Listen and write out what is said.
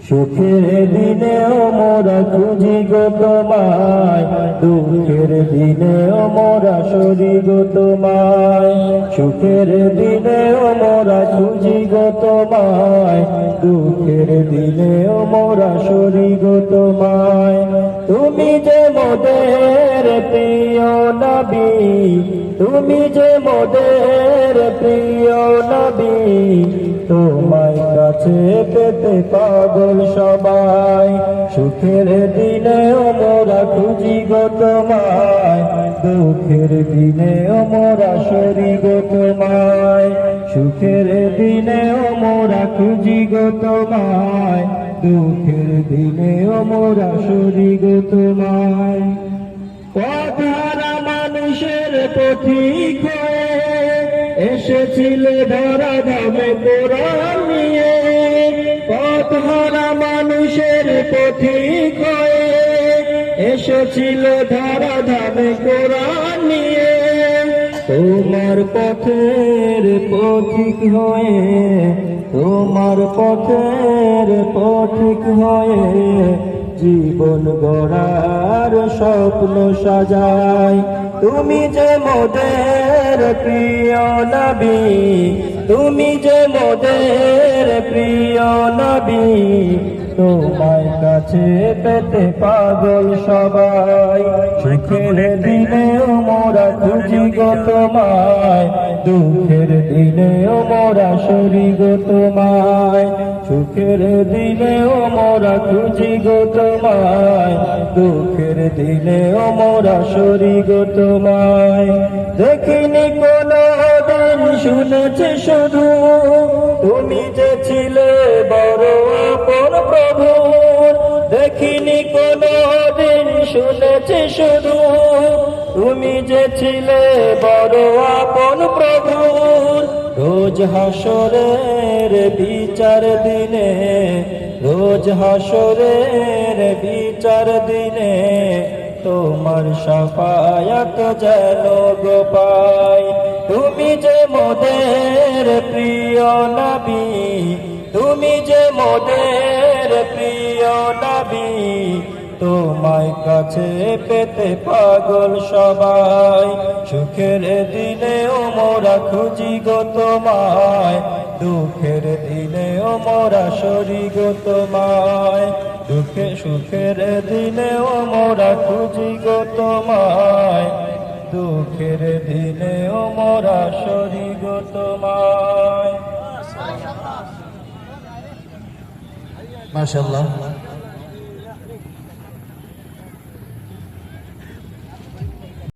সুখের দিনেও মোরা খুঁজি গো তোমায়, দুঃখের দিনেও মোরা সরি গো তোমায়। সুখের দিনেও মোরা খুঁজি গো তোমায়, দুঃখের দিনেও মোরা সরি গো তোমায়। তুমি যে মোদের প্রিয় নবী, তুমি যে মোদের প্রিয় নবী, তোমায় কাছে পেতে পাগল সবাই। সুখের দিনেও মোরা খুঁজি গো তোমায়, দুঃখের দিনেও মোরা সরি গো তোমায়। সুখের দিনেও মোরা খুঁজি গো তোমায়, দুঃখের দিনেও মোরা সরি গো তোমায়। পথহারা মানুষের পথিক হয়ে এসেছিলে ধরা ধামে কোরআন নিয়ে। পথহারা মানুষের পথিক হয়ে এসেছিল ধরা ধামে কোরআন নিয়ে। তোমার পথের পথিক হয়ে, তোমার পথের পথিক হয়ে জীবন গড়ার স্বপ্ন সাজাই। তুমি যে মোদের প্রিয় নবী, তুমি যে মোদের প্রিয় নবী, তোমায় কাছে পেতে পাগল সবাই। সুখের দিনেও মোরা খুঁজি গো তোমায়, দুঃখের দিনেও মোরা সরি গো তোমায়। সুখের দিনেও মোরা খুঁজি গো তোমায়, দুঃখের দিনেও মোরা সরি গো তোমায়। দেখিনি কোনো দিন শুনেছি শুধু, তুমি যে ছিলে বড় আপন প্রভু। দেখিনি কোনো দিন শুনেছি শুধু, তুমি যে ছিলে বড় আপন প্রভু। রোজ হাসরের বিচার দিনে, রোজ হাসরের বিচার দিনে, তোমার শাফায়াত যেন গো পাই। তুমি যে মোদের প্রিয় নবী, তুমি যে মোদের প্রিয় নবী, তোমায় কাছে পেতে পাগল সবাই। সুখের দিনেও মোরা খুঁজি গো তোমায়, দুঃখের দিনেও মোরা সরি গো তোমায়। সুখের দিনেও মোরা খুঁজি গো তোমায়, দুঃখের দিনেও মোরা সরি গো তোমায়। মাশাআল্লাহ।